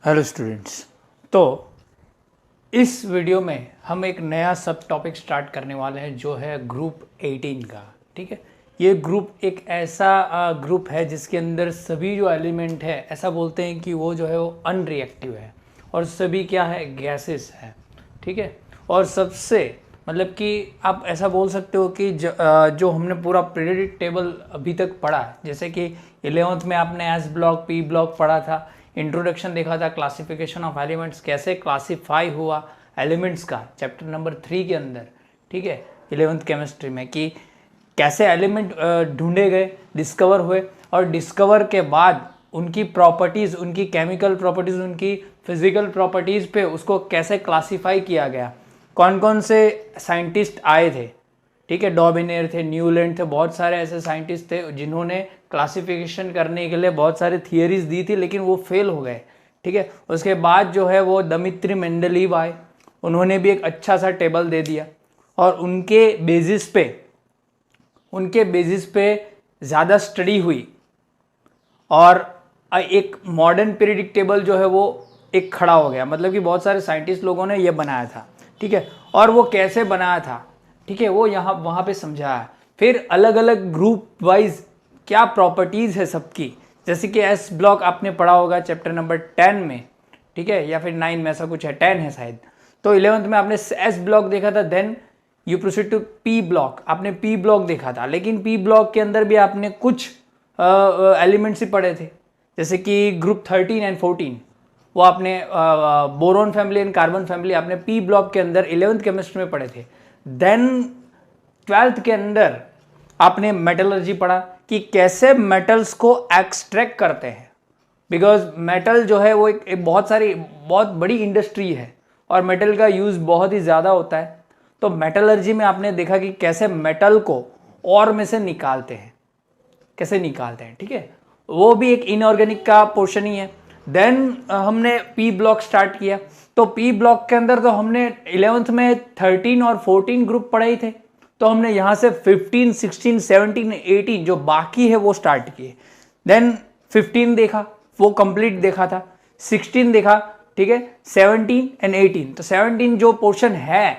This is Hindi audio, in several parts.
Hello students. तो इस वीडियो में हम एक नया सब टॉपिक स्टार्ट करने वाले हैं जो है ग्रुप 18 का। ठीक है, ये ग्रुप एक ऐसा ग्रुप है जिसके अंदर सभी जो एलिमेंट है ऐसा बोलते हैं कि वो जो है वो अनरिएक्टिव है और सभी क्या है, गैसेस है। ठीक है, और सबसे मतलब कि आप ऐसा बोल सकते हो कि जो हमने पूरा पीरियोडिक टेबल अभी तक पढ़ा है, जैसे कि 11th में आपने एस ब्लॉक पी ब्लॉक पढ़ा था, इंट्रोडक्शन देखा था, क्लासिफिकेशन ऑफ एलिमेंट्स कैसे क्लासिफाई हुआ एलिमेंट्स का चैप्टर नंबर 3 के अंदर। ठीक है, 11th केमिस्ट्री में कि कैसे एलिमेंट ढूंढे गए, डिस्कवर हुए और डिस्कवर के बाद उनकी प्रॉपर्टीज़, उनकी केमिकल प्रॉपर्टीज़, उनकी फिजिकल प्रॉपर्टीज़ पे उसको कैसे क्लासीफाई किया गया, कौन कौन से साइंटिस्ट आए थे। ठीक है, डॉबिनेर थे, न्यूलैंड थे, बहुत सारे ऐसे साइंटिस्ट थे जिन्होंने क्लासिफिकेशन करने के लिए बहुत सारे थियरीज दी थी लेकिन वो फेल हो गए। ठीक है, उसके बाद जो है वो दमित्री मेंडलीव आए, उन्होंने भी एक अच्छा सा टेबल दे दिया और उनके बेसिस पे ज़्यादा स्टडी हुई और एक मॉडर्न पीरियडिक टेबल जो है वो एक खड़ा हो गया। मतलब कि बहुत सारे साइंटिस्ट लोगों ने ये बनाया था। ठीक है, और वो कैसे बनाया था, ठीक है, वो यहाँ वहाँ पे समझाया है। फिर अलग अलग ग्रुप वाइज क्या प्रॉपर्टीज़ है सबकी, जैसे कि एस ब्लॉक आपने पढ़ा होगा चैप्टर नंबर 10 में। ठीक है, या फिर 9 में, ऐसा कुछ है, 10 है शायद। तो 11th में आपने एस ब्लॉक देखा था, then you proceed to P block, आपने पी ब्लॉक देखा था। लेकिन पी ब्लॉक के अंदर भी आपने कुछ एलिमेंट्स ही पढ़े थे, जैसे कि ग्रुप 13 एंड 14, वो आपने boron family and carbon family आपने पी ब्लॉक के अंदर 11th केमिस्ट्री में पढ़े थे। देन 12th के अंदर आपने मेटलर्जी पढ़ा कि कैसे मेटल्स को एक्सट्रैक्ट करते हैं, बिकॉज मेटल जो है वो एक बहुत बड़ी इंडस्ट्री है और मेटल का यूज़ बहुत ही ज़्यादा होता है। तो मेटलर्जी में आपने देखा कि कैसे मेटल को और में से निकालते हैं, कैसे निकालते हैं। ठीक है, वो भी एक इनऑर्गेनिक का पोर्शन ही है। देन हमने पी ब्लॉक स्टार्ट किया, तो पी ब्लॉक के अंदर तो हमने 11th में 13 और 14 ग्रुप पढ़े ही थे, तो हमने यहाँ से 15, 16, 17, 18 जो बाकी है वो स्टार्ट किए। देन 15 देखा, वो कंप्लीट देखा था, 16 देखा, ठीक है, 17 एंड 18। तो 17 जो पोर्शन है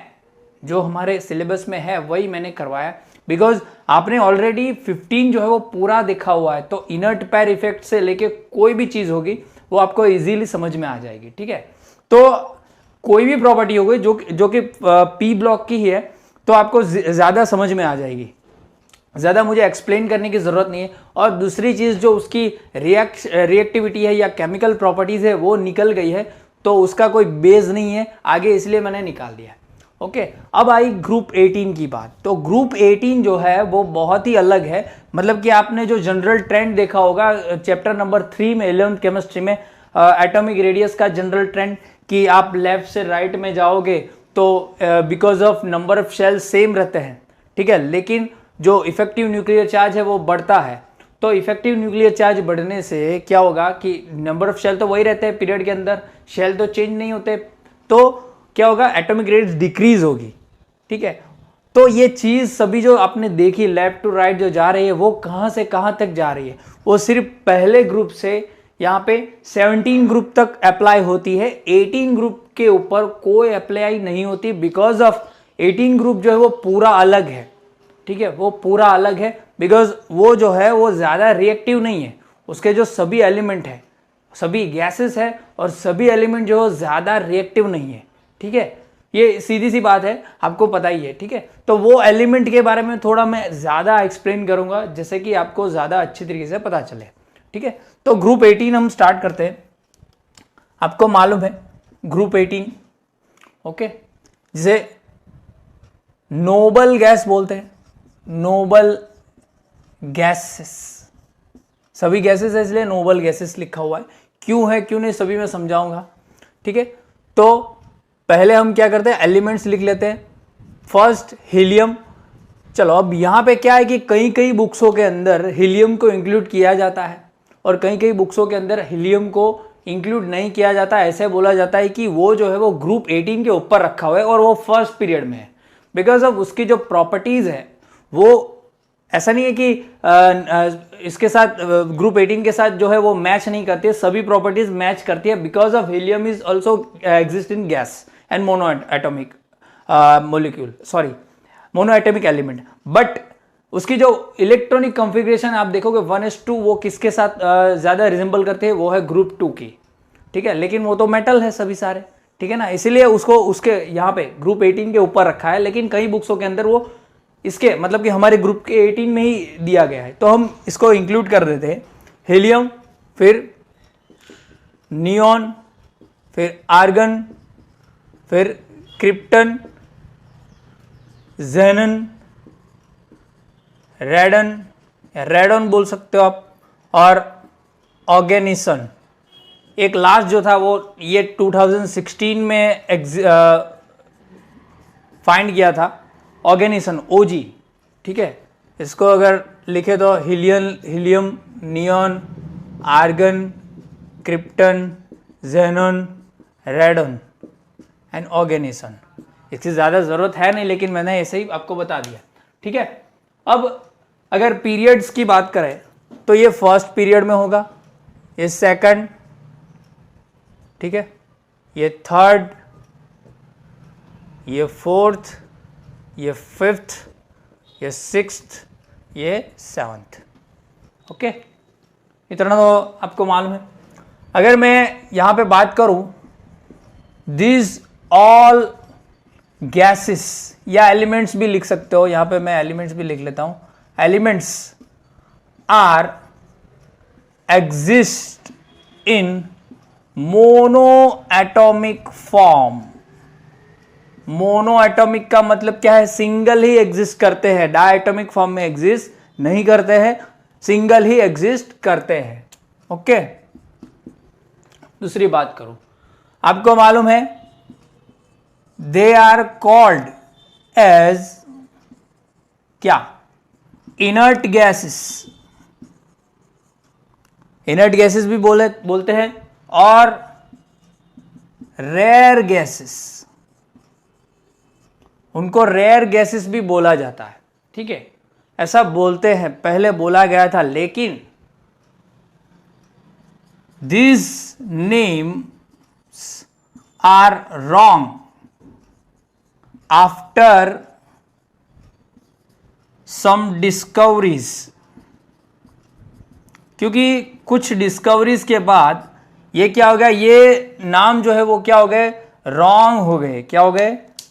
जो हमारे सिलेबस में है वही मैंने करवाया, बिकॉज आपने ऑलरेडी 15 जो है वो पूरा देखा हुआ है। तो इनर्ट पैर इफेक्ट से लेके कोई भी चीज़ होगी वो आपको इजीली समझ में आ जाएगी। ठीक है, तो कोई भी प्रॉपर्टी होगी जो कि पी ब्लॉक की ही है तो आपको ज़्यादा समझ में आ जाएगी, ज़्यादा मुझे एक्सप्लेन करने की ज़रूरत नहीं है। और दूसरी चीज़ जो उसकी रिएक्टिविटी है या केमिकल प्रॉपर्टीज़ है वो निकल गई है, तो उसका कोई बेस नहीं है आगे, इसलिए मैंने निकाल दिया। ओके, अब आई ग्रुप 18 की बात। तो ग्रुप 18 जो है वो बहुत ही अलग है। मतलब कि आपने जो जनरल ट्रेंड देखा होगा चैप्टर नंबर 3 में 11th केमिस्ट्री में, एटॉमिक रेडियस का जनरल ट्रेंड, कि आप लेफ्ट से राइट में जाओगे तो because of number of shell same रहते हैं। ठीक है, लेकिन जो इफेक्टिव न्यूक्लियर चार्ज है वो बढ़ता है। तो इफेक्टिव न्यूक्लियर चार्ज बढ़ने से क्या होगा कि नंबर ऑफ शेल तो वही रहते हैं पीरियड के अंदर, शेल तो चेंज नहीं होते, तो क्या होगा, एटॉमिक रेडियस डिक्रीज होगी। ठीक है, तो ये चीज़ सभी जो आपने देखी लेफ्ट टू राइट जो जा रही है वो कहाँ से कहाँ तक जा रही है, वो सिर्फ पहले ग्रुप से यहाँ पे 17 ग्रुप तक अप्लाई होती है। 18 ग्रुप के ऊपर कोई अप्लाई नहीं होती, बिकॉज ऑफ 18 ग्रुप जो है वो पूरा अलग है। ठीक है, वो पूरा अलग है बिकॉज वो जो है वो ज़्यादा रिएक्टिव नहीं है। उसके जो सभी एलिमेंट है, सभी गैसेस है और सभी एलिमेंट जो है ज़्यादा रिएक्टिव नहीं है। ठीक है, ये सीधी सी बात है, आपको पता ही है। ठीक है, तो वो एलिमेंट के बारे में थोड़ा मैं ज़्यादा एक्सप्लेन करूंगा जैसे कि आपको ज़्यादा अच्छी तरीके से पता चले। ठीक है, तो ग्रुप 18 हम स्टार्ट करते हैं। आपको मालूम है ग्रुप 18, ओके, जिसे नोबल गैस बोलते हैं, नोबल गैसेस, सभी गैसेस है इसलिए नोबल गैसेस लिखा हुआ है। क्यों है क्यों नहीं सभी मैं समझाऊंगा। ठीक है, तो पहले हम क्या करते हैं, एलिमेंट्स लिख लेते हैं। First helium. चलो अब यहाँ पे क्या है कि कई कई बुक्सों के अंदर हीलियम को इंक्लूड किया जाता है और कई कई बुक्सों के अंदर हीलियम को इंक्लूड नहीं किया जाता। ऐसे बोला जाता है कि वो जो है वो ग्रुप 18 के ऊपर रखा हुआ है और वो फर्स्ट पीरियड में है, बिकॉज ऑफ उसकी जो प्रॉपर्टीज है वो ऐसा नहीं है कि इसके साथ ग्रुप 18 के साथ जो है वो मैच नहीं करती है, सभी प्रॉपर्टीज मैच करती है, because of helium is also exist in gas and mono atomic molecule, sorry mono atomic element. But उसकी जो इलेक्ट्रॉनिक कॉन्फ़िगरेशन आप देखोगे 1s2 वो किसके साथ ज़्यादा रिजेंबल करते हैं, वो है ग्रुप 2 की, ठीक है। लेकिन वो तो मेटल है सभी सारे, ठीक है ना, इसीलिए उसको उसके यहाँ पे ग्रुप 18 के ऊपर रखा है। लेकिन कई बुक्सों के अंदर वो इसके मतलब कि हमारे ग्रुप के 18 में ही दिया गया है, तो हम इसको इंक्लूड कर देते हैं। हीलियम, फिर नियॉन, फिर आर्गन, फिर क्रिप्टन, ज़ेनन, रेडन या रेडन बोल सकते हो आप, और ऑर्गेनिसन। एक लास्ट जो था वो ये 2016 में फाइंड किया था, ऑर्गेनिसन, ओजी, ठीक है। इसको अगर लिखे तो helium, neon, argon, krypton, xenon, radon and oganesson. इसकी ज़्यादा ज़रूरत है नहीं, लेकिन मैंने ऐसे ही आपको बता दिया, ठीक है। अब अगर पीरियड्स की बात करें तो ये फर्स्ट पीरियड में होगा, ये सेकंड, ठीक है, ये थर्ड, ये फोर्थ, ये फिफ्थ, ये सिक्स्थ, ये सेवंथ। ओके, इतना तो आपको मालूम है। अगर मैं यहां पे बात करूं, दिस ऑल गैसेस या एलिमेंट्स भी लिख सकते हो, यहां पे मैं एलिमेंट्स भी लिख लेता हूं। Elements are exist in mono atomic form. Mono atomic का मतलब क्या है, सिंगल ही एग्जिस्ट करते हैं, डायटॉमिक फॉर्म में एग्जिस्ट नहीं करते हैं, सिंगल ही एग्जिस्ट करते हैं। ओके, दूसरी बात करूं, आपको मालूम है दे आर कॉल्ड एज क्या, इनर्ट गैसेस। इनर्ट गैसेस भी बोलते हैं, और रेयर गैसेस, उनको रेयर गैसेस भी बोला जाता है, ठीक है। ऐसा बोलते हैं, पहले बोला गया था, लेकिन these names are wrong after some discoveries, क्योंकि कुछ डिस्कवरीज के बाद ये क्या हो गया, ये नाम जो है वो क्या हो गए, रॉन्ग हो गए। क्या हो गए,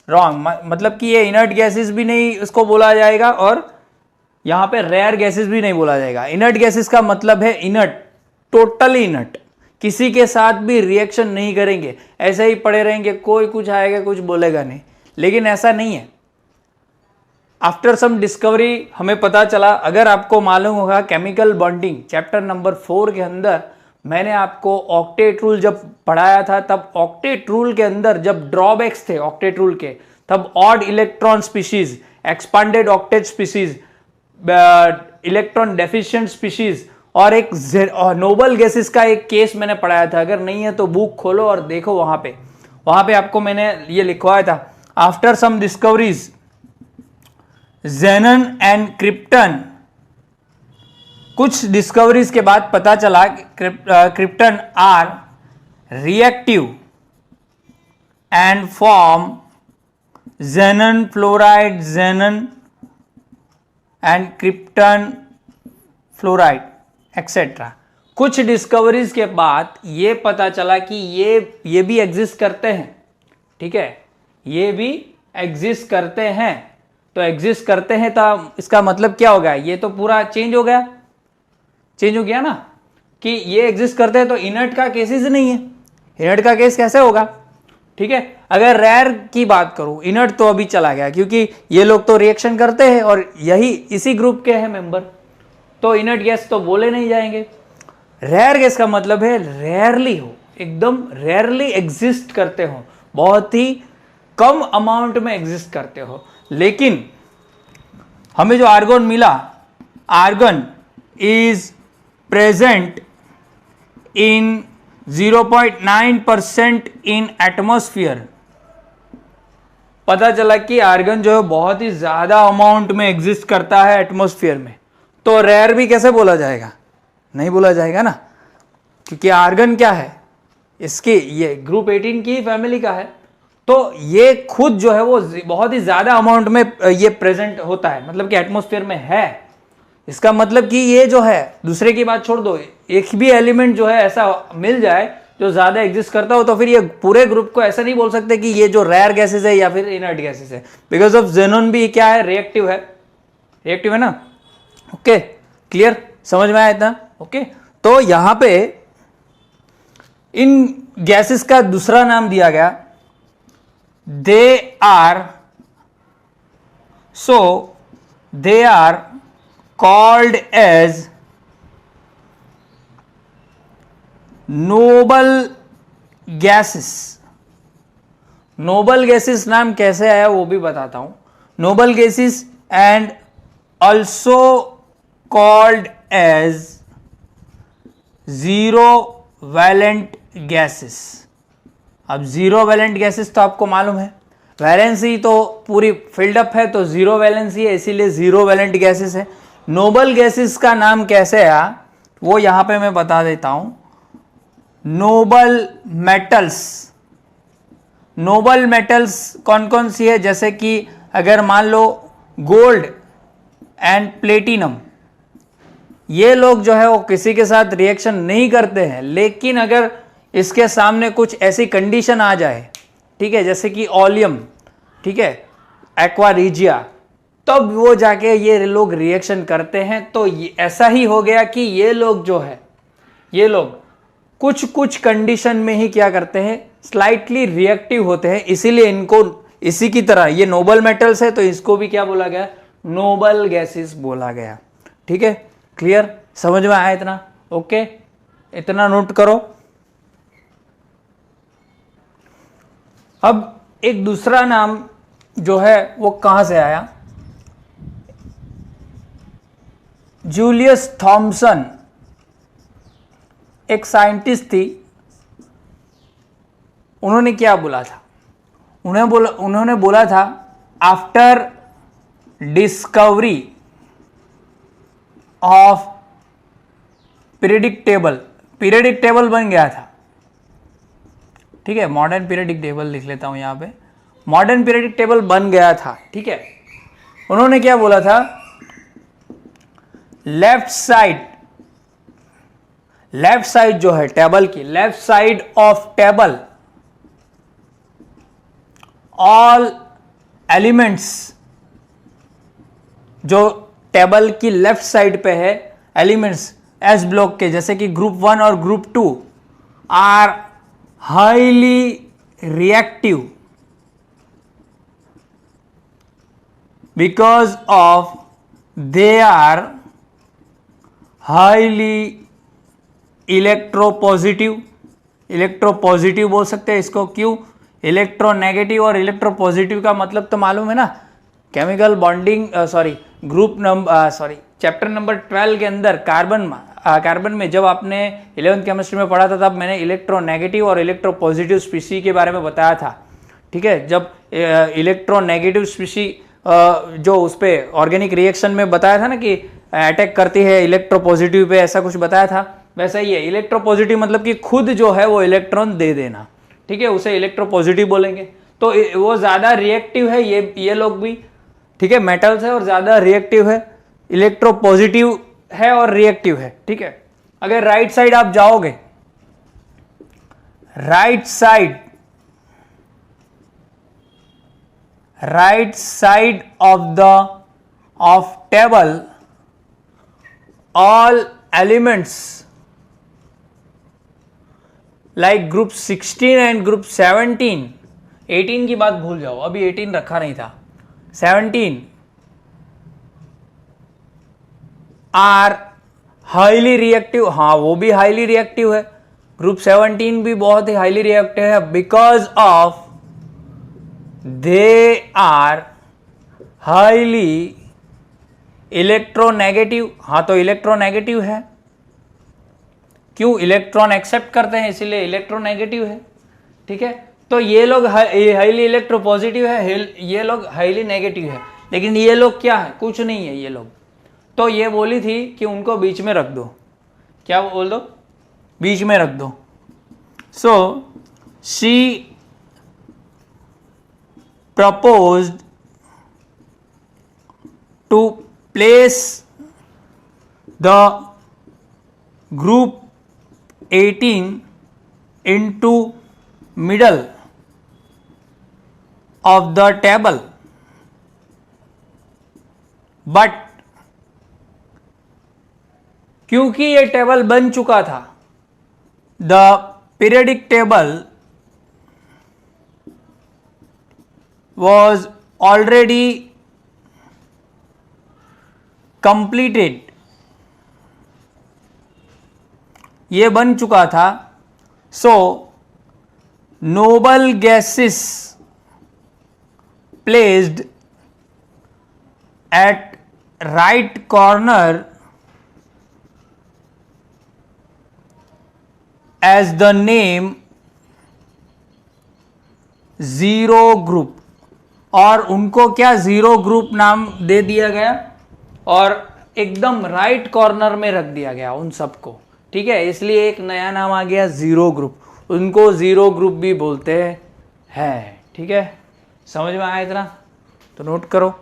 रॉन्ग, मतलब कि ये इनर्ट गैसेस भी नहीं इसको बोला जाएगा, और यहां पे रेयर गैसेस भी नहीं बोला जाएगा। इनर्ट गैसेस का मतलब है इनर्ट, टोटली इनर्ट, किसी के साथ भी रिएक्शन नहीं करेंगे, ऐसे ही पड़े रहेंगे, कोई कुछ आएगा कुछ बोलेगा नहीं। लेकिन ऐसा नहीं है, आफ्टर सम डिस्कवरी हमें पता चला। अगर आपको मालूम होगा केमिकल बॉन्डिंग चैप्टर नंबर 4 के अंदर मैंने आपको ऑक्टेट रूल जब पढ़ाया था, तब ऑक्टेट रूल के अंदर जब ड्रॉबैक्स थे ऑक्टेट रूल के, तब odd electron species, expanded octet species, electron deficient species, और एक नोबल गैसेस का एक केस मैंने पढ़ाया था। अगर नहीं है तो बुक खोलो और देखो, वहां पे आपको मैंने ये लिखवाया था। After some discoveries xenon and krypton, कुछ डिस्कवरीज के बाद पता चला कि krypton are reactive and form xenon fluoride, xenon and krypton fluoride etcetera. कुछ डिस्कवरीज के बाद ये पता चला कि ये भी एग्जिस्ट करते हैं, ठीक है, ये भी एग्जिस्ट करते हैं। तो एग्जिस्ट करते हैं तो इसका मतलब क्या होगा, ये तो पूरा चेंज हो गया, चेंज हो गया ना, कि ये एग्जिस्ट करते हैं तो इनर्ट का केसेस नहीं है। इनर्ट का केस कैसे होगा, ठीक है। अगर रेयर की बात करूं, इनर्ट तो अभी चला गया, क्योंकि ये लोग तो रिएक्शन करते हैं और यही इसी ग्रुप के हैं मेंबर, तो इनर्ट गैस तो बोले नहीं जाएंगे। रेयर गैस का मतलब है रेयरली हो, एकदम रेयरली एग्जिस्ट करते हो, बहुत ही कम अमाउंट में एग्जिस्ट करते हो। लेकिन हमें जो आर्गन मिला, argon is present in 0.9% in atmosphere. पता चला कि आर्गन जो है बहुत ही ज्यादा अमाउंट में एग्जिस्ट करता है एटमॉस्फेयर में, तो रेयर भी कैसे बोला जाएगा, नहीं बोला जाएगा ना, क्योंकि आर्गन क्या है इसकी, ये ग्रुप 18 की फैमिली का है। तो ये खुद जो है वो बहुत ही ज्यादा अमाउंट में ये प्रेजेंट होता है, मतलब कि एटमॉस्फेयर में है। इसका मतलब कि ये जो है, दूसरे की बात छोड़ दो, एक भी एलिमेंट जो है ऐसा मिल जाए जो ज्यादा एग्जिस्ट करता हो, तो फिर ये पूरे ग्रुप को ऐसा नहीं बोल सकते कि ये जो रेयर गैसेस है या फिर इनर्ट गैसेस है, बिकॉज ऑफ जेनोन भी क्या है, रिएक्टिव है, रिएक्टिव है ना। ओके क्लियर, समझ में आया इतना। ओके तो यहां पे इन गैसेस का दूसरा नाम दिया गया, they are called as noble gases. Noble gases नाम कैसे आया वो भी बताता हूं। Noble gases and also called as zero valent gases. अब जीरो वैलेंट गैसेस तो आपको मालूम है, वैलेंसी तो पूरी फिल्ड अप है तो जीरो वैलेंसी है, इसीलिए जीरो वैलेंट गैसेस है। नोबल गैसेस का नाम कैसे आया वो यहां पे मैं बता देता हूं। नोबल मेटल्स, नोबल मेटल्स कौन कौन सी है, जैसे कि अगर मान लो गोल्ड एंड प्लेटिनम, ये लोग जो है वो किसी के साथ रिएक्शन नहीं करते हैं, लेकिन अगर इसके सामने कुछ ऐसी कंडीशन आ जाए, ठीक है, जैसे कि ओलियम, ठीक है, एक्वा रिजिया, तब वो जाके ये लोग रिएक्शन करते हैं। तो ऐसा ही हो गया कि ये लोग जो है, ये लोग कुछ कुछ कंडीशन में ही क्या करते हैं, स्लाइटली रिएक्टिव होते हैं, इसीलिए इनको इसी की तरह ये नोबल मेटल्स है तो इसको भी क्या बोला गया, नोबल गैसेस बोला गया। ठीक है क्लियर, समझ में आया इतना। ओके इतना नोट करो। अब एक दूसरा नाम जो है वो कहां से आया, जूलियस थॉमसन एक साइंटिस्ट थी, उन्होंने क्या बोला था, उन्होंने बोला था after discovery of periodic table, periodic table बन गया था, ठीक है, मॉडर्न पीरियडिक टेबल लिख लेता हूं यहां पे, मॉडर्न पीरियडिक टेबल बन गया था, ठीक है। उन्होंने क्या बोला था, लेफ्ट साइड जो है टेबल की, left side of table all elements, जो टेबल की लेफ्ट साइड पे है एलिमेंट्स एस ब्लॉक के, जैसे कि ग्रुप 1 और group 2 are highly reactive because of they are highly electropositive, electropositive बोल सकते हैं इसको, क्यों, इलेक्ट्रोनेगेटिव और इलेक्ट्रोपॉजिटिव का मतलब तो मालूम है ना, केमिकल बॉन्डिंग चैप्टर नंबर 12 के अंदर कार्बन में जब आपने 11th केमिस्ट्री में पढ़ा था तब मैंने इलेक्ट्रोनेगेटिव और इलेक्ट्रोपॉजिटिव स्पीशी के बारे में बताया था, ठीक है। जब इलेक्ट्रोनेगेटिव स्पीशी जो उस पर ऑर्गेनिक रिएक्शन में बताया था ना कि अटैक करती है इलेक्ट्रोपॉजिटिव पे, ऐसा कुछ बताया था, वैसा ही है इलेक्ट्रोपॉजिटिव, मतलब कि खुद जो है वो इलेक्ट्रॉन दे देना, ठीक है, उसे इलेक्ट्रोपॉजिटिव बोलेंगे। तो वो ज्यादा रिएक्टिव है, ये लोग भी, ठीक है, मेटल्स है और ज्यादा रिएक्टिव है, इलेक्ट्रोपॉजिटिव है और रिएक्टिव है, ठीक है। अगर राइट साइड आप जाओगे, right side of table all elements like group 16 and group 17, 18 की बात भूल जाओ, अभी 18 रखा नहीं था, 17 आर हाईली रिएक्टिव, हाँ वो भी हाईली रिएक्टिव है, ग्रुप 17 भी बहुत ही हाईली रिएक्टिव है, because of they are highly electronegative, हाँ तो इलेक्ट्रोनेगेटिव है, क्यों, इलेक्ट्रॉन एक्सेप्ट करते हैं इसीलिए इलेक्ट्रोनेगेटिव है, ठीक है। तो ये लोग हाईली इलेक्ट्रोपॉजिटिव है, ये लोग हाईली नेगेटिव है, लेकिन ये लोग क्या है, कुछ नहीं है ये लोग। तो ये बोली थी कि उनको बीच में रख दो, क्या बोल दो, बीच में रख दो. So she proposed to place the group 18 into middle of the table, but क्योंकि ये टेबल बन चुका था, the periodic table was already completed, ये बन चुका था. सो noble gases placed at right corner as the name zero group, और उनको क्या जीरो ग्रुप नाम दे दिया गया और एकदम राइट कॉर्नर में रख दिया गया उन सबको. ठीक है, इसलिए एक नया नाम आ गया जीरो ग्रुप. उनको जीरो ग्रुप भी बोलते हैं. ठीक है, समझ में आया इतना तो नोट करो.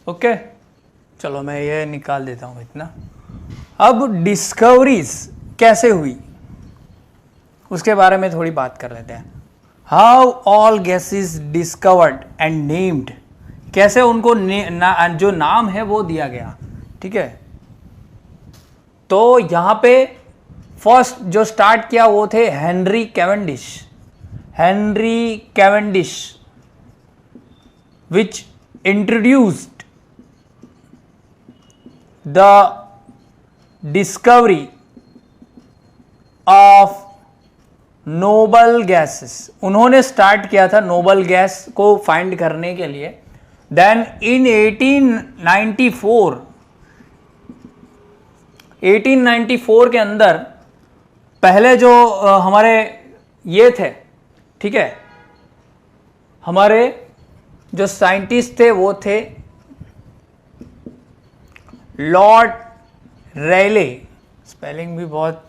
ओके, चलो मैं ये निकाल देता हूं इतना. अब डिस्कवरीज कैसे हुई उसके बारे में थोड़ी बात कर लेते हैं. How all gases discovered and named, कैसे उनको जो नाम है वो दिया गया. ठीक है, तो यहां पे फर्स्ट जो स्टार्ट किया वो थे Henry Cavendish. Henry Cavendish which introduced the discovery of noble gases. उन्होंने स्टार्ट किया था नोबल गैस को फाइंड करने के लिए. देन इन 1894 के अंदर पहले जो हमारे ये थे, ठीक है, हमारे जो साइंटिस्ट थे वो थे लॉर्ड रेले. स्पेलिंग भी बहुत,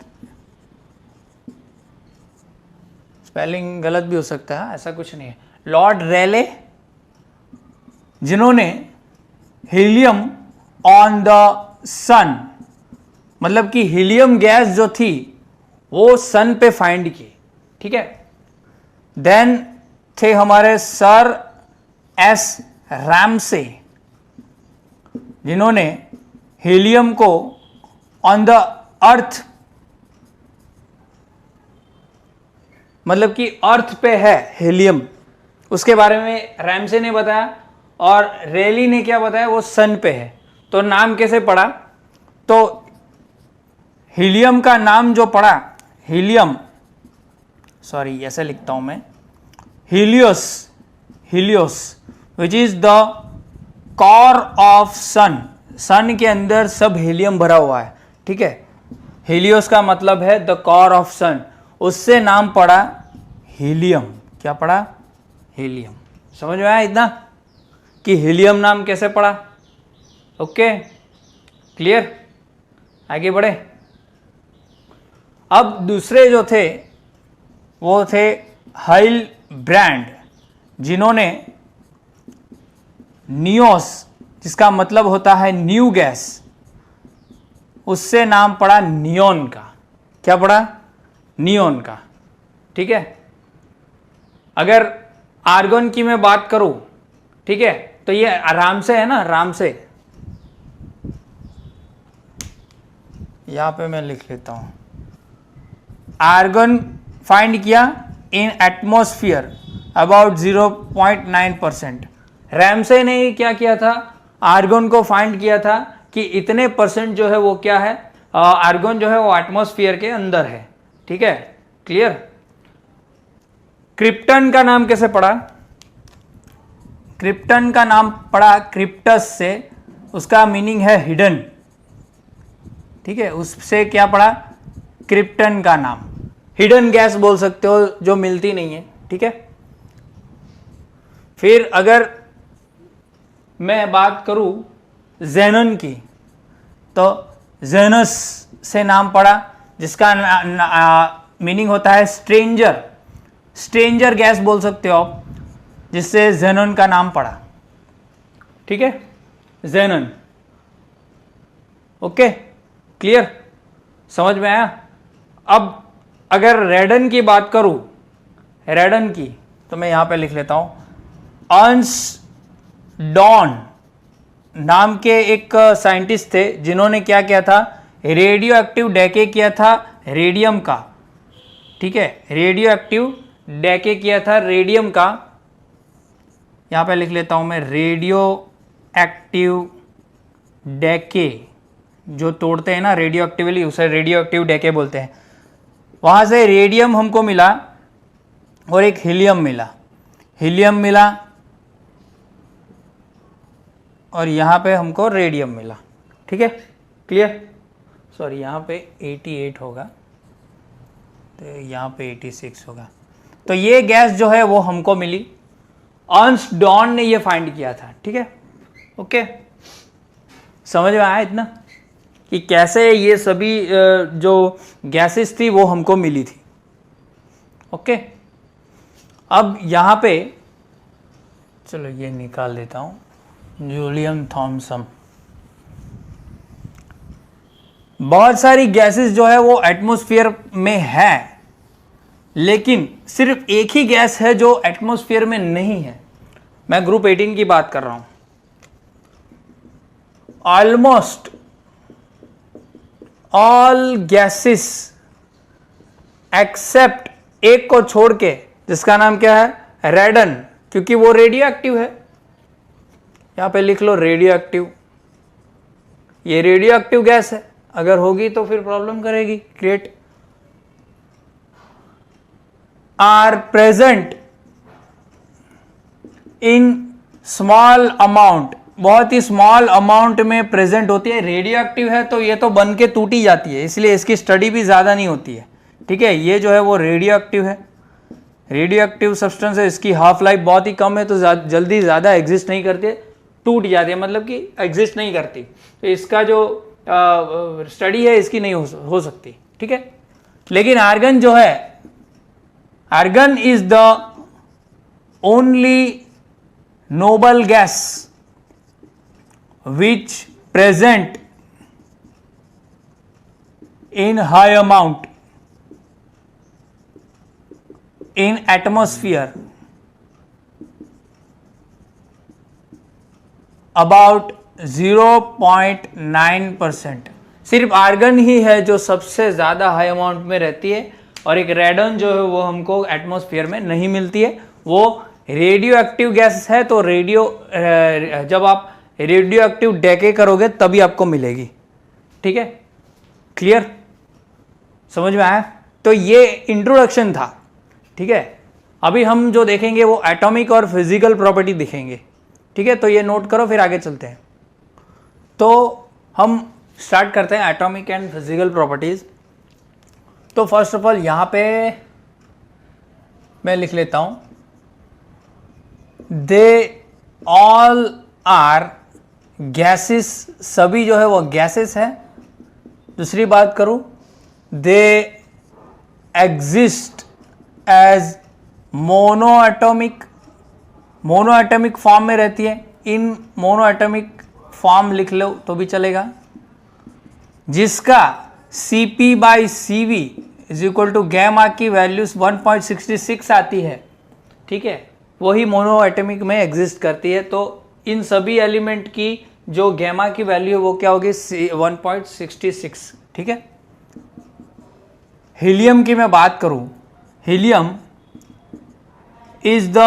स्पेलिंग गलत भी हो सकता है, ऐसा कुछ नहीं है. लॉर्ड रेले, जिन्होंने हीलियम ऑन द सन, मतलब कि हीलियम गैस जो थी वो सन पे फाइंड की. ठीक है, देन थे हमारे सर एस रैमसे, जिन्होंने हीलियम को ऑन द अर्थ, मतलब कि अर्थ पे है हीलियम, उसके बारे में रैमसे ने बताया. और रेली ने क्या बताया, वो सन पे है. तो नाम कैसे पड़ा, तो हीलियम का नाम जो पड़ा, हीलियम, सॉरी ऐसे लिखता हूं मैं, helios, helios which is the core of sun. Sun के अंदर सब हीलियम भरा हुआ है. ठीक है, हीलियोस का मतलब है द कोर ऑफ सन, उससे नाम पड़ा हीलियम. क्या पड़ा, हीलियम. समझ में आया इतना कि हीलियम नाम कैसे पड़ा. ओके, क्लियर, आगे बढ़े. अब दूसरे जो थे वो थे हाइल ब्रांड, जिन्होंने नियोस, जिसका मतलब होता है न्यू गैस, उससे नाम पड़ा नियोन का. क्या पड़ा, नियोन का. ठीक है, अगर आर्गन की मैं बात करूं, ठीक है, तो ये आराम से है ना, राम से, यहां पे मैं लिख लेता हूं. आर्गन फाइंड किया इन एटमॉस्फेयर अबाउट 0.9%. रैमसे ने क्या किया था, आर्गन को फाइंड किया था कि इतने परसेंट जो है वो क्या है, आर्गन जो है वो एटमॉस्फेयर के अंदर है. ठीक है, क्लियर. क्रिप्टन का नाम कैसे पड़ा, क्रिप्टन का नाम पड़ा क्रिप्टस से, उसका मीनिंग है हिडन. ठीक है, उससे क्या पड़ा, क्रिप्टन का नाम. हिडन गैस बोल सकते हो जो मिलती नहीं है. ठीक है, फिर अगर मैं बात करूं जेनन की, तो जेनस से नाम पड़ा, जिसका मीनिंग होता है स्ट्रेंजर। स्ट्रेंजर गैस बोल सकते हो आप, जिससे जेनन का नाम पड़ा। ठीक है, जेनन। ओके, क्लियर, समझ में आया। अब अगर रेडन की बात करूं, रेडन की, तो मैं यहां पे लिख लेता हूं। अर्न्स्ट डॉन नाम के एक साइंटिस्ट थे, जिन्होंने क्या किया था, रेडियो एक्टिव डेके किया था रेडियम का। ठीक है, रेडियो एक्टिव डेके किया था रेडियम का। यहां पे लिख लेता हूं मैं, रेडियो एक्टिव डेके, जो तोड़ते हैं ना रेडियो एक्टिवली, उसे रेडियो एक्टिव डेके बोलते हैं। वहां से रेडियम हमको मिला और एक हीलियम मिला, हीलियम मिला और यहां पे हमको रेडियम मिला। ठीक है, क्लियर। सॉरी, यहां पे 88 होगा, तो यहां पे 86 होगा। तो ये गैस जो है वो हमको मिली, अर्न्स्ट डॉन ने ये फाइंड किया था। ठीक है, ओके, समझ में आया इतना कि कैसे ये सभी जो गैसेस थी वो हमको मिली थी। ओके, अब यहां पे चलो ये निकाल देता हूं, जुलियन थॉमसन। बहुत सारी गैसेस जो है वो एटमॉस्फेयर में है, लेकिन सिर्फ एक ही गैस है जो एटमॉस्फेयर में नहीं है। मैं ग्रुप 18 की बात कर रहा हूं। ऑलमोस्ट ऑल गैसेस एक्सेप्ट एक को छोड़ के, जिसका नाम क्या है, रेडन, क्योंकि वो रेडियो एक्टिव है। यहां पे लिख लो रेडियो एक्टिव, ये रेडियो एक्टिव गैस है, अगर होगी तो फिर प्रॉब्लम करेगी create. Are present in small amount, बहुत ही स्मॉल अमाउंट में प्रेजेंट होती है। रेडियो एक्टिव है तो ये तो बन के टूटी जाती है, इसलिए इसकी स्टडी भी ज़्यादा नहीं होती है। ठीक है, ये जो है वो रेडियो एक्टिव है, रेडियो एक्टिव सब्सटेंस है, इसकी हाफ लाइफ बहुत ही कम है, तो जल्दी ज़्यादा एग्जिस्ट नहीं करती है, टूट जाती है, मतलब कि एग्जिस्ट नहीं करती। तो इसका जो स्टडी है इसकी नहीं हो सकती। ठीक है, लेकिन आर्गन जो है, argon is the only noble gas which present in high amount in atmosphere, about 0.9%। सिर्फ आर्गन ही है जो सबसे ज़्यादा हाई अमाउंट में रहती है, और एक रेडन जो है वो हमको एटमॉस्फेयर में नहीं मिलती है। वो रेडियो एक्टिव गैस है, तो जब आप रेडियो एक्टिव डेके करोगे तभी आपको मिलेगी। ठीक है, क्लियर, समझ में आया। तो ये इंट्रोडक्शन था। ठीक है, अभी हम जो देखेंगे वो एटॉमिक और फिजिकल प्रॉपर्टी दिखेंगे। ठीक है, तो ये नोट करो, फिर आगे चलते हैं। तो हम स्टार्ट करते हैं एटॉमिक एंड फिजिकल प्रॉपर्टीज। तो फर्स्ट ऑफ ऑल यहां पे मैं लिख लेता हूं, दे ऑल आर गैसेस, सभी जो है वो गैसेस है। दूसरी बात करूं, they exist as monoatomic, monoatomic form में रहती है। इन मोनोएटॉमिक फॉर्म लिख लो तो भी चलेगा, जिसका Cp/Cv is equal to gamma की वैल्यूज 1.66 आती है। ठीक है, वही मोनोएटॉमिक में एग्जिस्ट करती है। तो इन सभी एलिमेंट की जो गैमा की वैल्यू है वो क्या होगी, 1.66। ठीक है, हीलियम की मैं बात करूं, helium is the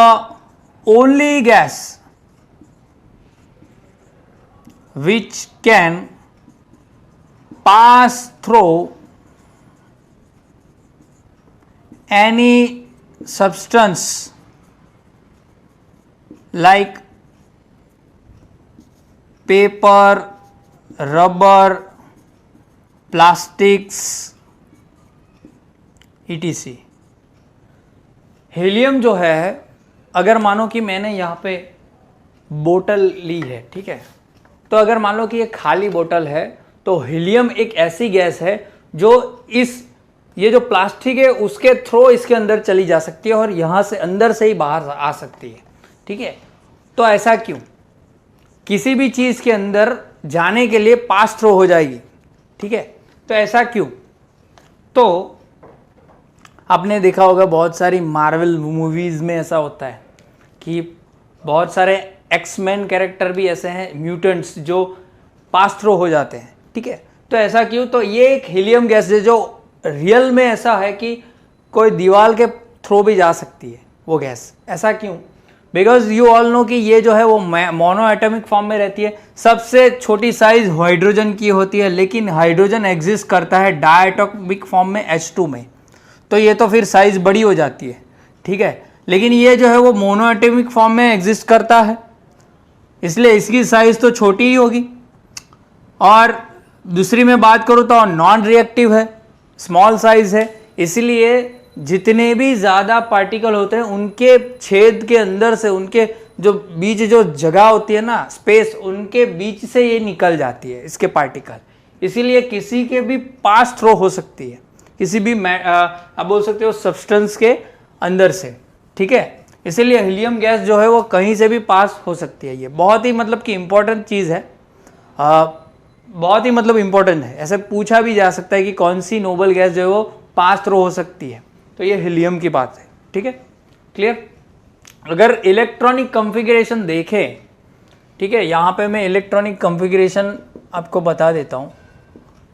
only gas which can pass through any substance like paper, rubber, plastics, etc. Helium जो है, अगर मानो कि मैंने यहाँ पे बोतल ली है, ठीक है, तो अगर मान लो कि ये खाली बोतल है तो हीलियम एक ऐसी गैस है जो ये जो प्लास्टिक है उसके थ्रू इसके अंदर चली जा सकती है और यहाँ से अंदर से ही बाहर आ सकती है। ठीक है, तो ऐसा क्यों? किसी भी चीज़ के अंदर जाने के लिए पास थ्रू हो जाएगी। ठीक है, तो ऐसा क्यों? तो आपने देखा होगा बहुत सारी मार्वल मूवीज़ में ऐसा होता है कि बहुत सारे एक्समैन कैरेक्टर भी ऐसे हैं, म्यूटेंट्स, जो पास थ्रू हो जाते हैं। ठीक है, तो ऐसा क्यों? तो ये एक हीलियम गैस है जो रियल में ऐसा है कि कोई दीवार के थ्रू भी जा सकती है वो गैस। ऐसा क्यों? बिकॉज यू ऑल नो कि ये जो है वो मोनो एटॉमिक फॉर्म में रहती है। सबसे छोटी साइज हाइड्रोजन की होती है, लेकिन हाइड्रोजन एग्जिस्ट करता है डायटॉमिक फॉर्म में H2 में, तो ये तो फिर साइज बड़ी हो जाती है। ठीक है, लेकिन ये जो है वो मोनो एटॉमिक फॉर्म में एग्जिस्ट करता है, इसलिए इसकी साइज तो छोटी ही होगी। और दूसरी में बात करूँ तो नॉन रिएक्टिव है, स्मॉल साइज है, इसलिए जितने भी ज़्यादा पार्टिकल होते हैं उनके छेद के अंदर से, उनके जो बीच जो जगह होती है ना, स्पेस, उनके बीच से ये निकल जाती है इसके पार्टिकल, इसीलिए किसी के भी पास थ्रो हो सकती है, किसी भी आप बोल सकते हो सब्सटेंस के अंदर से। ठीक है, इसीलिए हीलियम गैस जो है वो कहीं से भी पास हो सकती है। ये बहुत ही मतलब कि इम्पोर्टेंट चीज़ है, बहुत ही मतलब इम्पोर्टेंट है। ऐसे पूछा भी जा सकता है कि कौन सी नोबल गैस जो है वो पास थ्रू हो सकती है, तो ये हीलियम की बात है। ठीक है, क्लियर? अगर इलेक्ट्रॉनिक कॉन्फ़िगरेशन देखें, ठीक है, यहाँ पे मैं इलेक्ट्रॉनिक कॉन्फ़िगरेशन आपको बता देता हूँ।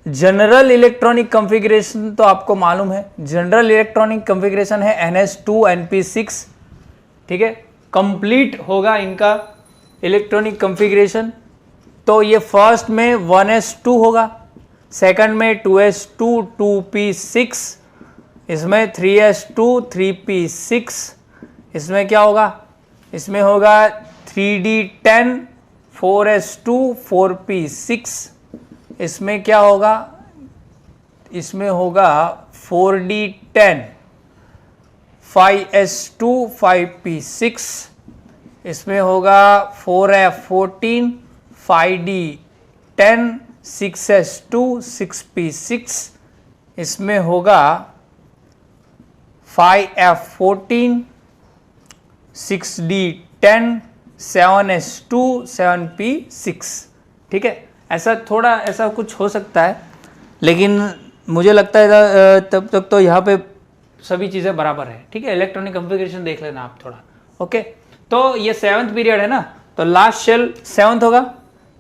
जनरल इलेक्ट्रॉनिक कॉन्फ़िगरेशन तो आपको मालूम है, जनरल इलेक्ट्रॉनिक कॉन्फ़िगरेशन है NH2 NP6। ठीक है, कंप्लीट होगा इनका इलेक्ट्रॉनिक कॉन्फ़िगरेशन, तो ये फर्स्ट में 1s2 होगा, सेकंड में 2s2 2p6, इसमें 3s2 3p6, इसमें क्या होगा? इसमें होगा 3d10 4s2 4p6, इसमें क्या होगा? इसमें होगा 4d10 5s2 5p6, इसमें होगा 4f14 5d10 6s2 6p6, इसमें होगा 5f14 6d10 7s2 7p6। ठीक है, ऐसा थोड़ा ऐसा कुछ हो सकता है, लेकिन मुझे लगता है तब तक तो यहाँ पे सभी चीज़ें बराबर है। ठीक है, इलेक्ट्रॉनिक कॉन्फ़िगरेशन देख लेना आप थोड़ा। ओके, तो ये 7th पीरियड है ना, तो लास्ट शेल 7th होगा,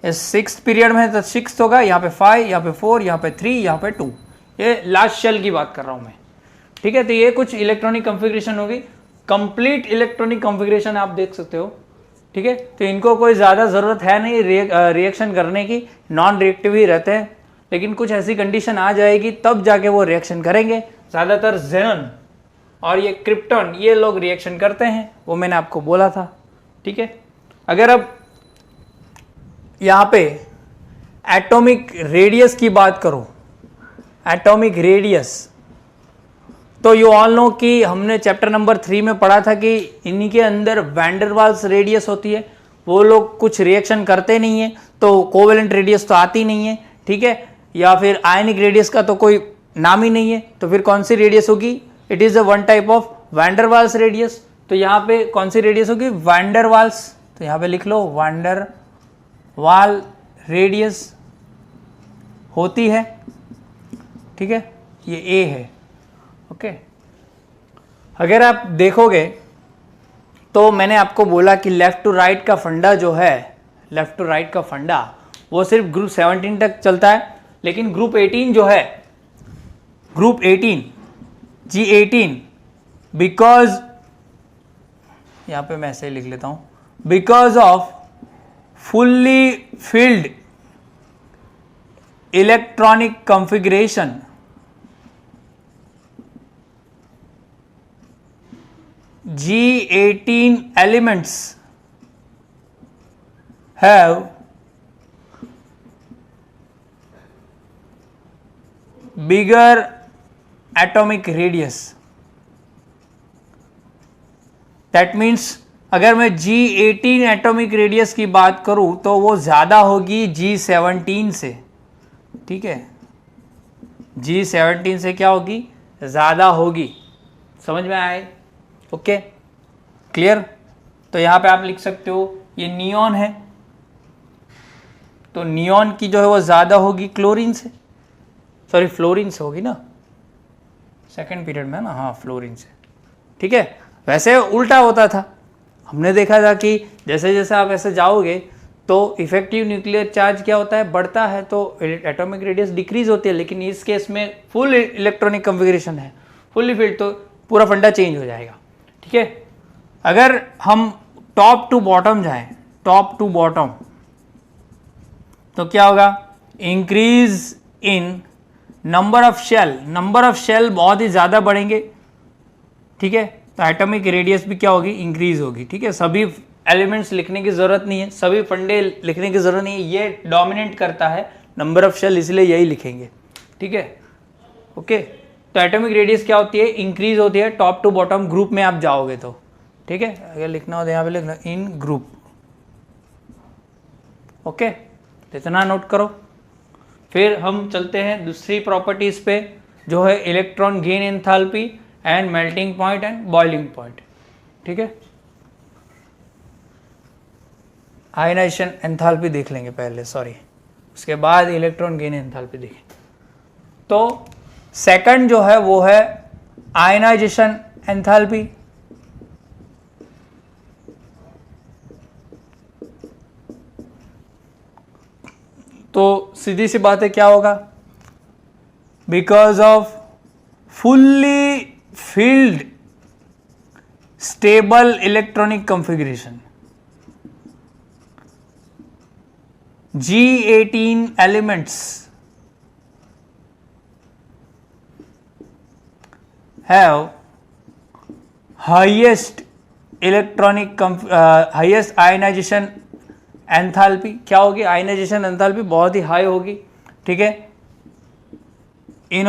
ये 6th पीरियड में है तो 6th होगा, यहाँ पे 5, यहाँ पे 4, यहाँ पे 3, यहाँ पे 2, ये लास्ट शेल की बात कर रहा हूँ मैं। ठीक है, तो ये कुछ इलेक्ट्रॉनिक कॉन्फ़िगरेशन होगी। कंप्लीट इलेक्ट्रॉनिक कॉन्फ़िगरेशन आप देख सकते हो। ठीक है, तो इनको कोई ज़्यादा ज़रूरत है नहीं रिएक्शन करने की, नॉन रिएक्टिव ही रहते हैं, लेकिन कुछ ऐसी कंडीशन आ जाएगी तब जाके वो रिएक्शन करेंगे। ज़्यादातर ज़ेनन और ये क्रिप्टॉन ये लोग रिएक्शन करते हैं, वो मैंने आपको बोला था। ठीक है, अगर अब यहाँ पे एटॉमिक रेडियस की बात करो, एटॉमिक रेडियस, तो यू ऑल नो कि हमने चैप्टर नंबर 3 में पढ़ा था कि इन्हीं के अंदर वैंडरवाल्स रेडियस होती है, वो लोग कुछ रिएक्शन करते नहीं है, तो कोवेलेंट रेडियस तो आती नहीं है। ठीक है, या फिर आयनिक रेडियस का तो कोई नाम ही नहीं है, तो फिर कौन सी रेडियस होगी? It is a one type of der Waals radius. तो यहाँ पे कौन सी रेडियस होगी? वैंडरवाल्स। तो यहाँ पे लिख लो वैंडरवाल रेडियस होती है। ठीक है, ये ए है। ओके, अगर आप देखोगे तो मैंने आपको बोला कि लेफ्ट टू राइट का फंडा जो है, लेफ्ट टू राइट का फंडा वो सिर्फ ग्रुप 17 तक चलता है, लेकिन ग्रुप 18 जो है, ग्रुप 18 G18, बिकॉज यहां पे मैं ऐसे ही लिख लेता हूं, because off fully filled electronic configuration G18 elements have bigger atomic radius. That means अगर मैं G18 एटॉमिक रेडियस की बात करूं तो वो ज़्यादा होगी G17 से, ठीक है, G17 से क्या होगी, ज़्यादा होगी। समझ में आए? Okay, clear. तो यहाँ पे आप लिख सकते हो ये नियॉन है, तो नियॉन की जो है वो ज़्यादा होगी क्लोरीन से, सॉरी फ्लोरीन से होगी ना, सेकेंड पीरियड में ना, हाँ फ्लोरीन से, ठीक है। वैसे उल्टा होता था, हमने देखा था कि जैसे जैसे आप ऐसे जाओगे तो इफेक्टिव न्यूक्लियर चार्ज क्या होता है, बढ़ता है, तो एटॉमिक रेडियस डिक्रीज होती है। लेकिन इस केस में फुल इलेक्ट्रॉनिक कन्फिगरेशन है, फुल्ली फिल्ड, तो पूरा फंडा चेंज हो जाएगा, ठीक है। अगर हम टॉप टू बॉटम जाएं, टॉप टू बॉटम, तो क्या होगा, increase in number of shell, number of shell बहुत ही ज़्यादा बढ़ेंगे, ठीक है। तो एटॉमिक रेडियस भी क्या होगी, इंक्रीज होगी, ठीक है। सभी एलिमेंट्स लिखने की ज़रूरत नहीं है, सभी फंडे लिखने की ज़रूरत नहीं है, ये डोमिनेट करता है नंबर ऑफ शेल, इसलिए यही लिखेंगे, ठीक है, ओके। तो एटॉमिक रेडियस क्या होती है, इंक्रीज होती है टॉप टू बॉटम ग्रुप में आप जाओगे तो, ठीक है। अगर लिखना हो तो यहाँ पे लिखना इन ग्रुप, ओके, इतना नोट करो। फिर हम चलते हैं दूसरी प्रॉपर्टीज पे, जो है electron gain enthalpy and melting point and boiling point, ठीक है। आयनाइजेशन एंथैल्पी देख लेंगे पहले, सॉरी, उसके बाद इलेक्ट्रॉन गेन एंथैल्पी देखें। तो सेकंड जो है वो है आयनाइजेशन एंथैल्पी, तो सीधी सी बात है क्या होगा, because off fully field stable electronic configuration, G18 elements have highest electronic highest ionization enthalpy, क्या होगी, आयनाइजेशन एंथैल्पी बहुत ही हाई होगी, ठीक है। इन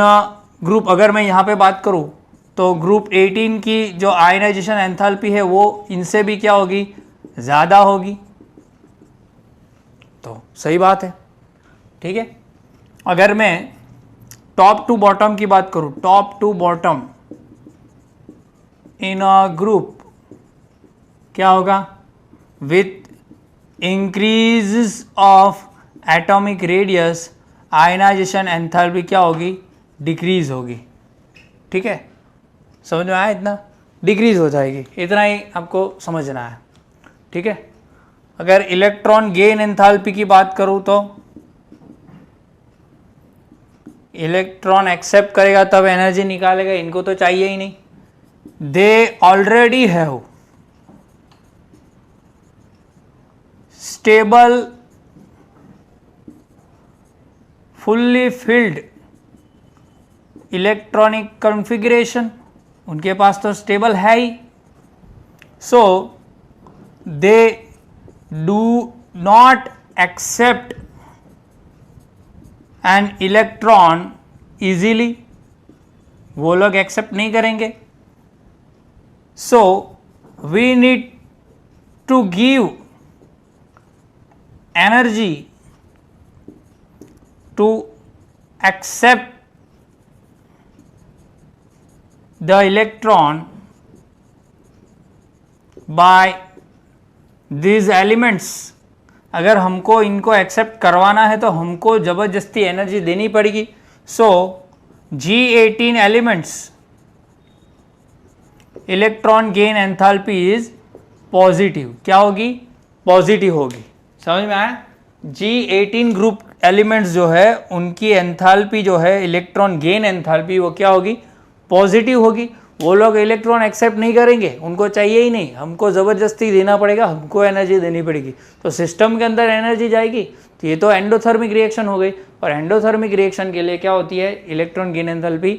ग्रुप, अगर मैं यहाँ पे बात करूँ तो ग्रुप 18 की जो आयनाइजेशन एंथैल्पी है वो इनसे भी क्या होगी, ज़्यादा होगी, तो सही बात है, ठीक है। अगर मैं टॉप टू बॉटम की बात करूँ, top to bottom in a group क्या होगा, with increase of atomic radius ionisation enthalpy क्या होगी, डिक्रीज होगी, ठीक है। समझ में आया, इतना डिक्रीज हो जाएगी, इतना ही आपको समझना है, ठीक है। अगर इलेक्ट्रॉन गेन एंथैल्पी की बात करूं तो इलेक्ट्रॉन एक्सेप्ट करेगा तब एनर्जी निकालेगा, इनको तो चाहिए ही नहीं, they already have stable fully filled electronic configuration, उनके पास तो स्टेबल है ही, so they do not accept an electron easily, वो लोग एक्सेप्ट नहीं करेंगे। So we need to give energy to accept the electron by these elements। अगर हमको इनको एक्सेप्ट करवाना है तो हमको ज़बरदस्ती एनर्जी देनी पड़ेगी। सो G18 elements electron gain enthalpy is positive, क्या होगी, पॉजिटिव होगी। समझ में आया? G18 ग्रुप एलिमेंट्स जो है उनकी एंथैल्पी जो है इलेक्ट्रॉन गेन एंथैल्पी वो क्या होगी, पॉजिटिव होगी। वो लोग इलेक्ट्रॉन एक्सेप्ट नहीं करेंगे, उनको चाहिए ही नहीं, हमको ज़बरदस्ती देना पड़ेगा, हमको एनर्जी देनी पड़ेगी, तो सिस्टम के अंदर एनर्जी जाएगी। तो ये तो एंडोथर्मिक रिएक्शन हो गई, और एंडोथर्मिक रिएक्शन के लिए क्या होती है, इलेक्ट्रॉन गेन एंथैल्पी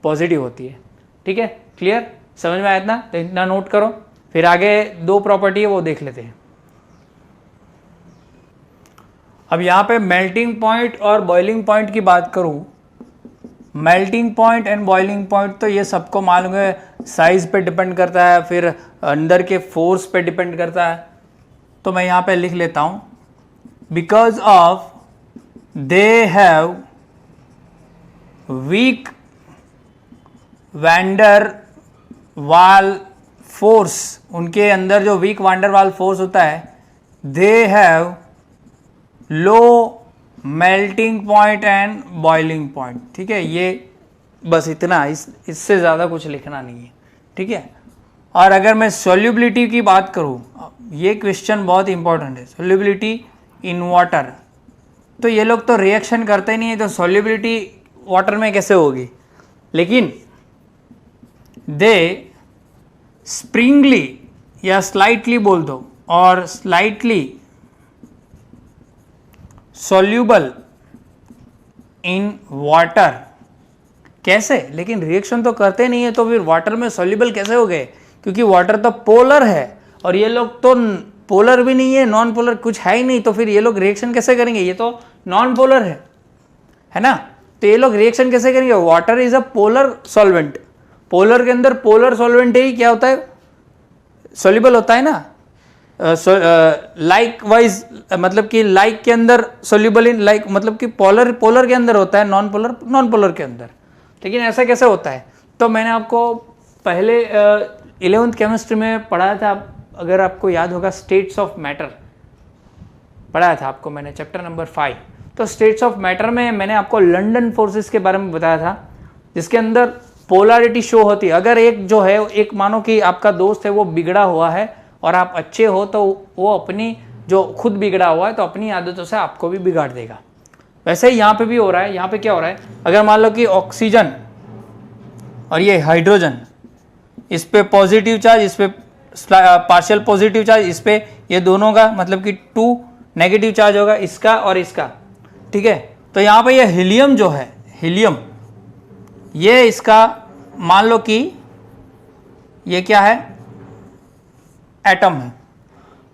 पॉजिटिव होती है। ठीक है, क्लियर, समझ में आया इतना? तो इतना नोट करो, फिर आगे दो प्रॉपर्टी है वो देख लेते हैं। अब यहाँ पे मेल्टिंग पॉइंट और बॉइलिंग पॉइंट की बात करूँ melting point and boiling point तो ये सबको मालूम है, साइज पे डिपेंड करता है, फिर अंदर के फोर्स पे डिपेंड करता है। तो मैं यहाँ पे लिख लेता हूँ, because of they have week wander वाल फोर्स, उनके अंदर जो वीक वैंडर वाल फोर्स होता है, they have low melting point and boiling point. ठीक है, ये बस इतना, इससे ज़्यादा कुछ लिखना नहीं है। ठीक है, और अगर मैं सॉल्युबिलिटी की बात करूँ, ये क्वेश्चन बहुत इंपॉर्टेंट है, सॉल्युबिलिटी इन वाटर। तो ये लोग तो रिएक्शन करते नहीं है, तो सॉल्युबिलिटी वाटर में कैसे होगी, लेकिन दे स्प्रिंगली या स्लाइटली बोल दो, और स्लाइटली सॉल्यूबल इन वाटर। कैसे, लेकिन रिएक्शन तो करते नहीं है, तो फिर वाटर में सॉल्यूबल कैसे हो गए, क्योंकि वाटर तो पोलर है और ये लोग तो पोलर भी नहीं है, नॉन पोलर कुछ है ही नहीं, तो फिर ये लोग रिएक्शन कैसे करेंगे, ये तो नॉन पोलर है ना, तो ये लोग रिएक्शन कैसे करेंगे। Water is a polar solvent, polar के अंदर पोलर सॉल्वेंट ही क्या होता है, सॉल्यूबल होता है ना। लाइक वाइज मतलब कि लाइक के अंदर सॉल्यूबल इन लाइक, मतलब कि पोलर पोलर के अंदर होता है, नॉन पोलर नॉन पोलर के अंदर। लेकिन ऐसा कैसे होता है, तो मैंने आपको पहले 11th केमिस्ट्री में पढ़ाया था, अगर आपको याद होगा, स्टेट्स ऑफ मैटर पढ़ाया था आपको मैंने, चैप्टर नंबर 5। तो स्टेट्स ऑफ मैटर में मैंने आपको लंडन फोर्सेस के बारे में बताया था, जिसके अंदर पोलैरिटी शो होती है। अगर एक जो है, एक मानो कि आपका दोस्त है वो बिगड़ा हुआ है और आप अच्छे हो, तो वो अपनी जो खुद बिगड़ा हुआ है तो अपनी आदतों से आपको भी बिगाड़ देगा। वैसे ही यहाँ पे भी हो रहा है। यहाँ पे क्या हो रहा है, अगर मान लो कि ऑक्सीजन और ये हाइड्रोजन, इस पे पॉजिटिव चार्ज, इस पे पार्शियल पॉजिटिव चार्ज, इस पे ये दोनों का मतलब कि 2 नेगेटिव चार्ज होगा, इसका और इसका। ठीक है, तो यहाँ पे ये हीलियम जो है, हीलियम ये इसका मान लो कि ये क्या है, एटम है।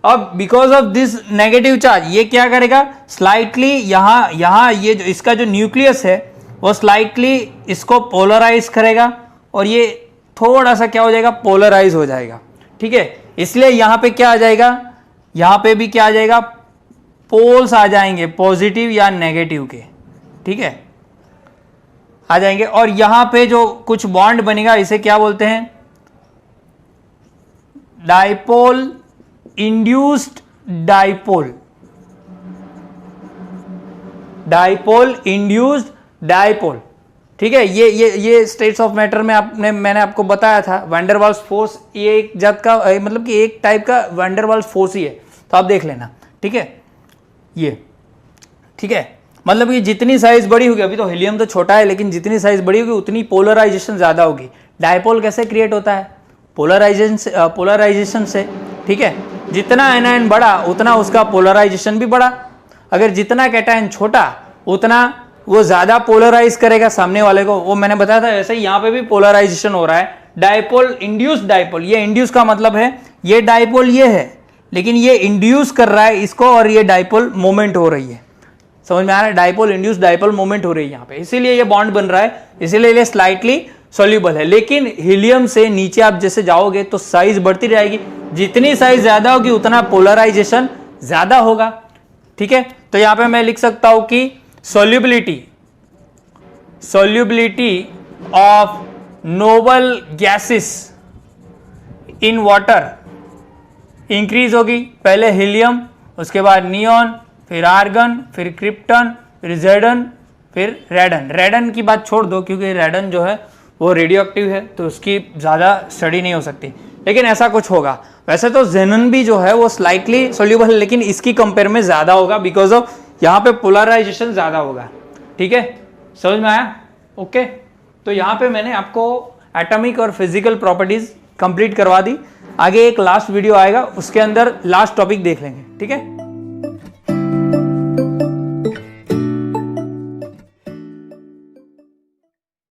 अब because of this negative charge ये क्या करेगा, स्लाइटली यहाँ ये जो इसका जो न्यूक्लियस है वो स्लाइटली इसको पोलराइज करेगा और ये थोड़ा सा क्या हो जाएगा, पोलराइज हो जाएगा। ठीक है, इसलिए यहाँ पे क्या आ जाएगा, यहाँ पे भी क्या आ जाएगा, पोल्स आ जाएंगे पॉजिटिव या नेगेटिव के। ठीक है, आ जाएंगे, और यहाँ पे जो कुछ बॉन्ड बनेगा इसे क्या बोलते हैं, dipole induced dipole, dipole induced dipole. ठीक है, ये स्टेट्स ऑफ मैटर में मैंने आपको बताया था, वैंडर वाल्स फोर्स ये एक जात का मतलब कि एक टाइप का वैंडर वाल्स फोर्स ही है, तो आप देख लेना। ठीक है, ये ठीक है, मतलब कि जितनी साइज बड़ी होगी, अभी तो हीलियम तो छोटा है, लेकिन जितनी साइज बड़ी होगी उतनी पोलराइजेशन ज्यादा होगी। डाइपोल कैसे क्रिएट होता है, पोलराइजेशन से। ठीक है, जितना एनायन बड़ा उतना उसका पोलराइजेशन भी बड़ा, अगर जितना कैटायन छोटा उतना वो ज्यादा पोलराइज करेगा सामने वाले को, वो मैंने बताया था। ऐसे ही यहाँ पे भी पोलराइजेशन हो रहा है, डाइपोल इंड्यूस्ड डाइपोल। ये इंड्यूस का मतलब है ये डाइपोल ये है, लेकिन ये इंड्यूस कर रहा है इसको, और ये डाइपोल मोमेंट हो रही है। समझ में आ रहा है, डाइपोल इंड्यूस डाइपोल मोमेंट हो रही है यहाँ पे, इसीलिए ये बॉन्ड बन रहा है, इसीलिए ये स्लाइटली सॉल्यूबल है। लेकिन हीलियम से नीचे आप जैसे जाओगे तो साइज बढ़ती रहेगी, जितनी साइज ज्यादा होगी उतना पोलराइजेशन ज्यादा होगा। ठीक है, तो यहां पे मैं लिख सकता हूं कि solubility of noble gases in water increase होगी। पहले हीलियम, उसके बाद नियॉन, फिर आर्गन, फिर क्रिप्टन, फिर जेडन, फिर रेडन। रेडन की बात छोड़ दो क्योंकि रेडन जो है वो रेडियो एक्टिव है, तो उसकी ज़्यादा स्टडी नहीं हो सकती, लेकिन ऐसा कुछ होगा। वैसे तो जेनन भी जो है वो स्लाइटली सोल्यूबल है, लेकिन इसकी कंपेयर में ज़्यादा होगा, बिकॉज ऑफ यहाँ पे पोलराइजेशन ज़्यादा होगा। ठीक है, समझ में आया? ओके, तो यहाँ पे मैंने आपको एटॉमिक और फिजिकल प्रॉपर्टीज कंप्लीट करवा दी। आगे एक लास्ट वीडियो आएगा, उसके अंदर लास्ट टॉपिक देख लेंगे। ठीक है।